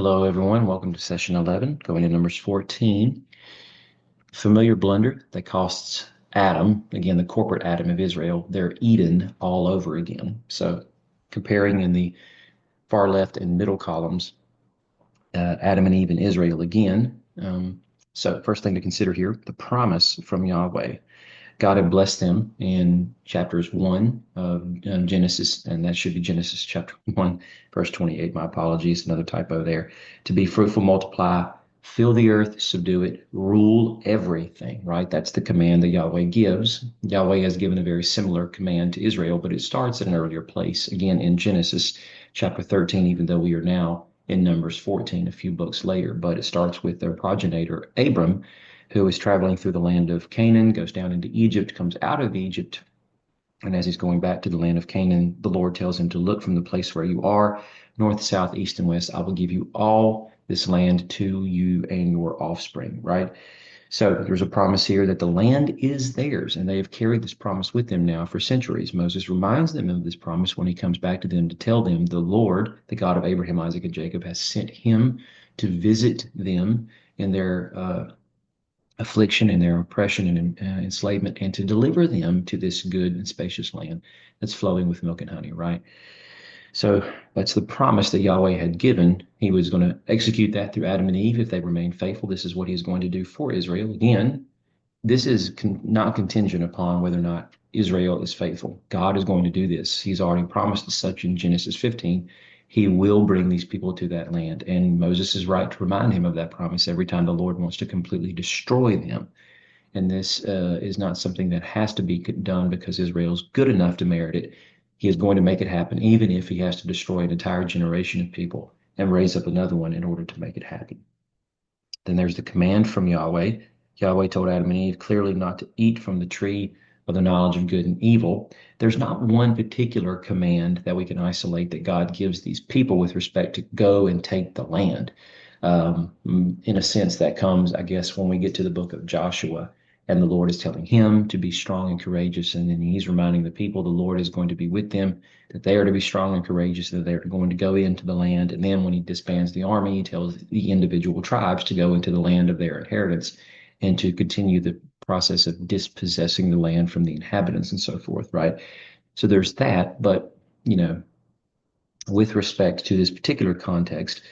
Hello, everyone. Welcome to session 11, going to Numbers 14. Familiar blunder that costs Adam, again, the corporate Adam of Israel, their Eden all over again. So, comparing in the far left and middle columns, Adam and Eve in Israel again. So, first thing to consider here, the promise from Yahweh. God had blessed them in chapters 1 of Genesis, and that should be Genesis chapter 1, verse 28. My apologies, another typo there. To be fruitful, multiply, fill the earth, subdue it, rule everything, right? That's the command that Yahweh gives. Yahweh has given a very similar command to Israel, but it starts at an earlier place, again in Genesis chapter 13, even though we are now in Numbers 14, a few books later. But it starts with their progenitor, Abram, who is traveling through the land of Canaan, goes down into Egypt, comes out of Egypt, and as he's going back to the land of Canaan, the Lord tells him to look from the place where you are, north, south, east, and west. I will give you all this land to you and your offspring, right? So there's a promise here that the land is theirs, and they have carried this promise with them now for centuries. Moses reminds them of this promise when he comes back to them to tell them the Lord, the God of Abraham, Isaac, and Jacob, has sent him to visit them in their affliction and their oppression and enslavement, and to deliver them to this good and spacious land that's flowing with milk and honey, right? So that's the promise that Yahweh had given. He was going to execute that through Adam and Eve if they remained faithful. This is what he's going to do for Israel. Again, this is not contingent upon whether or not Israel is faithful. God is going to do this. He's already promised as such in Genesis 15. He will bring these people to that land. And Moses is right to remind him of that promise every time the Lord wants to completely destroy them. And this is not something that has to be done because Israel's good enough to merit it. He is going to make it happen, even if he has to destroy an entire generation of people and raise up another one in order to make it happen. Then there's the command from Yahweh. Yahweh told Adam and Eve clearly not to eat from the tree of the knowledge of good and evil. There's not one particular command that we can isolate that God gives these people with respect to go and take the land. In a sense, that comes, I guess, when we get to the book of Joshua, and the Lord is telling him to be strong and courageous. And then he's reminding the people the Lord is going to be with them, that they are to be strong and courageous, that they're going to go into the land. And then when he disbands the army, he tells the individual tribes to go into the land of their inheritance and to continue the process of dispossessing the land from the inhabitants and so forth, right? So there's that. But, with respect to this particular context,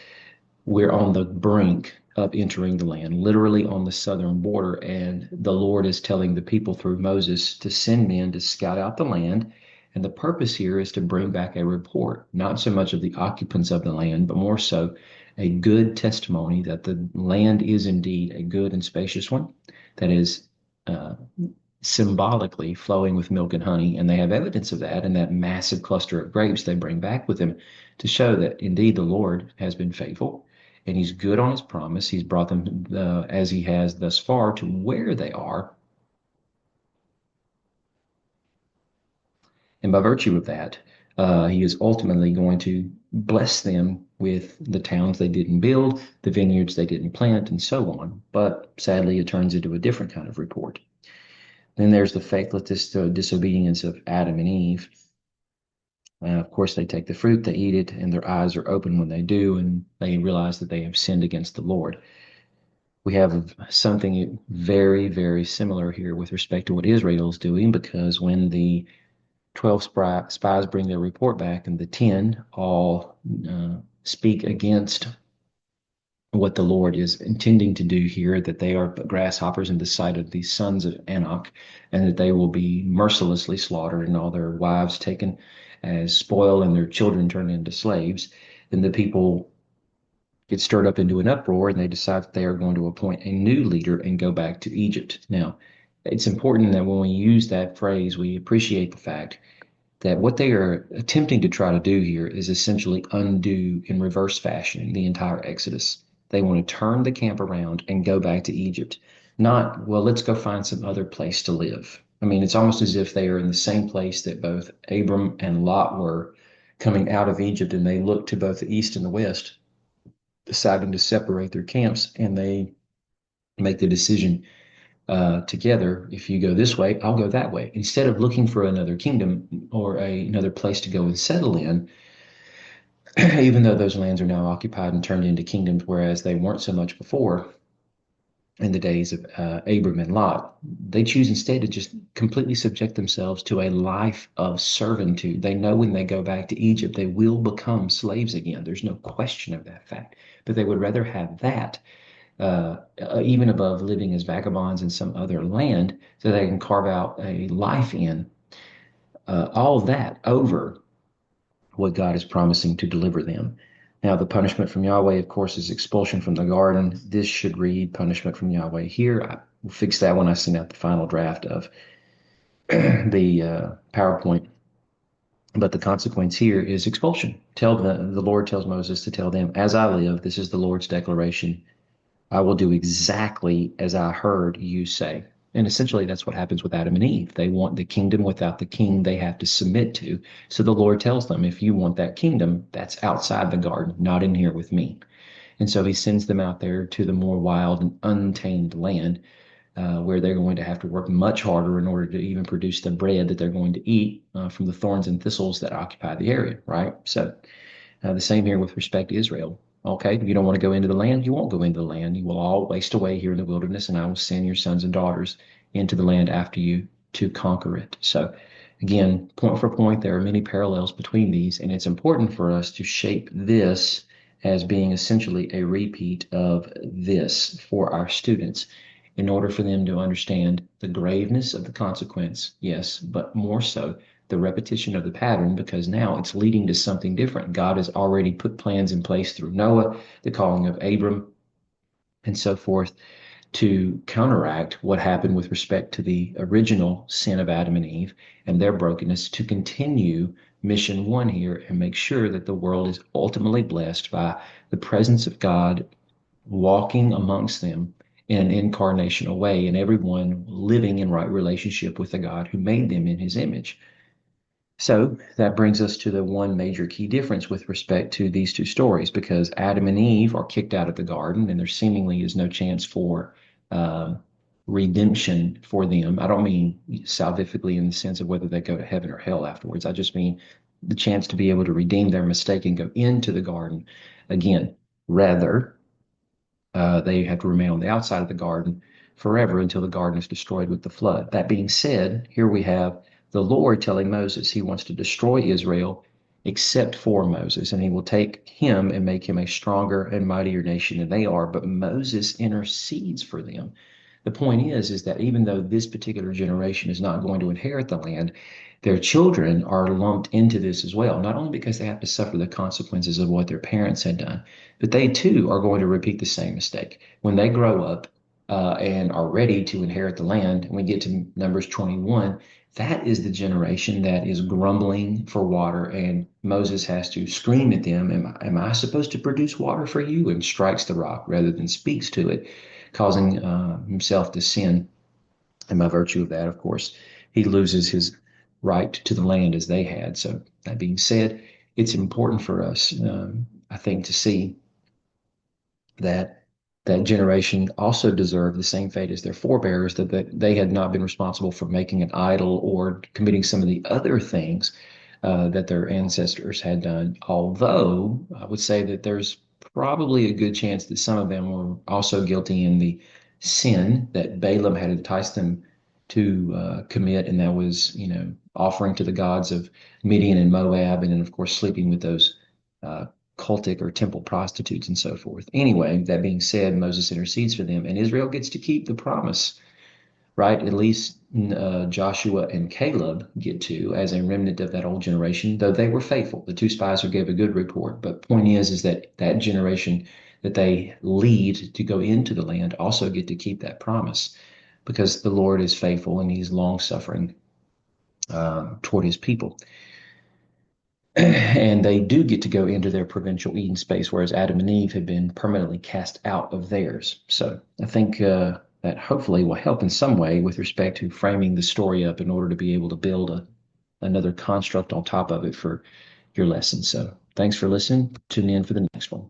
we're on the brink of entering the land, literally on the southern border. And the Lord is telling the people through Moses to send men to scout out the land. And the purpose here is to bring back a report, not so much of the occupants of the land, but more so a good testimony that the land is indeed a good and spacious one that is uh, symbolically flowing with milk and honey. And they have evidence of that in that massive cluster of grapes they bring back with them to show that indeed the Lord has been faithful and he's good on his promise. He's brought them as he has thus far to where they are. And by virtue of that, he is ultimately going to bless them with the towns they didn't build, the vineyards they didn't plant, and so on. But sadly, it turns into a different kind of report. Then there's the faithless disobedience of Adam and Eve. Of course, they take the fruit, they eat it, and their eyes are open when they do, and they realize that they have sinned against the Lord. We have something very, very similar here with respect to what Israel is doing, because when the 12 spies bring their report back and the 10 all speak against what the Lord is intending to do here, that they are but grasshoppers in the sight of these sons of Anak, and that they will be mercilessly slaughtered and all their wives taken as spoil and their children turned into slaves, then the people get stirred up into an uproar and they decide that they are going to appoint a new leader and go back to Egypt. Now, it's important that when we use that phrase, we appreciate the fact that what they are attempting to try to do here is essentially undo in reverse fashion the entire Exodus. They want to turn the camp around and go back to Egypt. Not, well, let's go find some other place to live. I mean, it's almost as if they are in the same place that both Abram and Lot were coming out of Egypt, and they looked to both the east and the west, deciding to separate their camps, and they make the decision together. If you go this way, I'll go that way. Instead of looking for another kingdom or another place to go and settle in, even though those lands are now occupied and turned into kingdoms, whereas they weren't so much before in the days of Abram and Lot. They choose instead to just completely subject themselves to a life of servitude. They know when they go back to Egypt, they will become slaves again. There's no question of that fact. But they would rather have that, even above living as vagabonds in some other land, so they can carve out a life in all of that over what God is promising to deliver them. Now, the punishment from Yahweh, of course, is expulsion from the garden. This should read punishment from Yahweh here. I will fix that when I send out the final draft of the PowerPoint. But the consequence here is expulsion. The Lord tells Moses to tell them, as I live, this is the Lord's declaration. I will do exactly as I heard you say. And essentially, that's what happens with Adam and Eve. They want the kingdom without the king they have to submit to. So the Lord tells them, if you want that kingdom, that's outside the garden, not in here with me. And so he sends them out there to the more wild and untamed land, where they're going to have to work much harder in order to even produce the bread that they're going to eat from the thorns and thistles that occupy the area, right? So the same here with respect to Israel. Okay, if you don't want to go into the land, you won't go into the land. You will all waste away here in the wilderness, and I will send your sons and daughters into the land after you to conquer it. So, again, point for point, there are many parallels between these, and it's important for us to shape this as being essentially a repeat of this for our students in order for them to understand the graveness of the consequence, yes, but more so the repetition of the pattern, because now it's leading to something different. God has already put plans in place through Noah, the calling of Abram, and so forth to counteract what happened with respect to the original sin of Adam and Eve and their brokenness, to continue mission one here and make sure that the world is ultimately blessed by the presence of God walking amongst them in an incarnational way, and everyone living in right relationship with the God who made them in his image. So that brings us to the one major key difference with respect to these two stories, because Adam and Eve are kicked out of the garden, and there seemingly is no chance for um, redemption for them. I don't mean salvifically in the sense of whether they go to heaven or hell afterwards. I just mean the chance to be able to redeem their mistake and go into the garden again. Rather, they have to remain on the outside of the garden forever until the garden is destroyed with the flood. That being said, here we have the Lord telling Moses he wants to destroy Israel except for Moses, and he will take him and make him a stronger and mightier nation than they are. But Moses intercedes for them. The point is that even though this particular generation is not going to inherit the land, their children are lumped into this as well, not only because they have to suffer the consequences of what their parents had done, but they too are going to repeat the same mistake. When they grow up and are ready to inherit the land, and we get to Numbers 21, that is the generation that is grumbling for water, and Moses has to scream at them, am I supposed to produce water for you? And strikes the rock rather than speaks to it, causing himself to sin. And by virtue of that, of course, he loses his right to the land as they had. So, that being said, it's important for us, I think, to see that that generation also deserved the same fate as their forebears, that they had not been responsible for making an idol or committing some of the other things that their ancestors had done. Although I would say that there's probably a good chance that some of them were also guilty in the sin that Balaam had enticed them to commit, and that was, offering to the gods of Midian and Moab, and then, of course, sleeping with those uh, cultic or temple prostitutes and so forth. Anyway, that being said, Moses intercedes for them, and Israel gets to keep the promise, right? At least Joshua and Caleb get to, as a remnant of that old generation, though they were faithful. The two spies who gave a good report. But point is that that generation that they lead to go into the land also get to keep that promise, because the Lord is faithful and he's long suffering toward his people. And they do get to go into their provincial Eden space, whereas Adam and Eve have been permanently cast out of theirs. So I think that hopefully will help in some way with respect to framing the story up in order to be able to build another construct on top of it for your lesson. So thanks for listening. Tune in for the next one.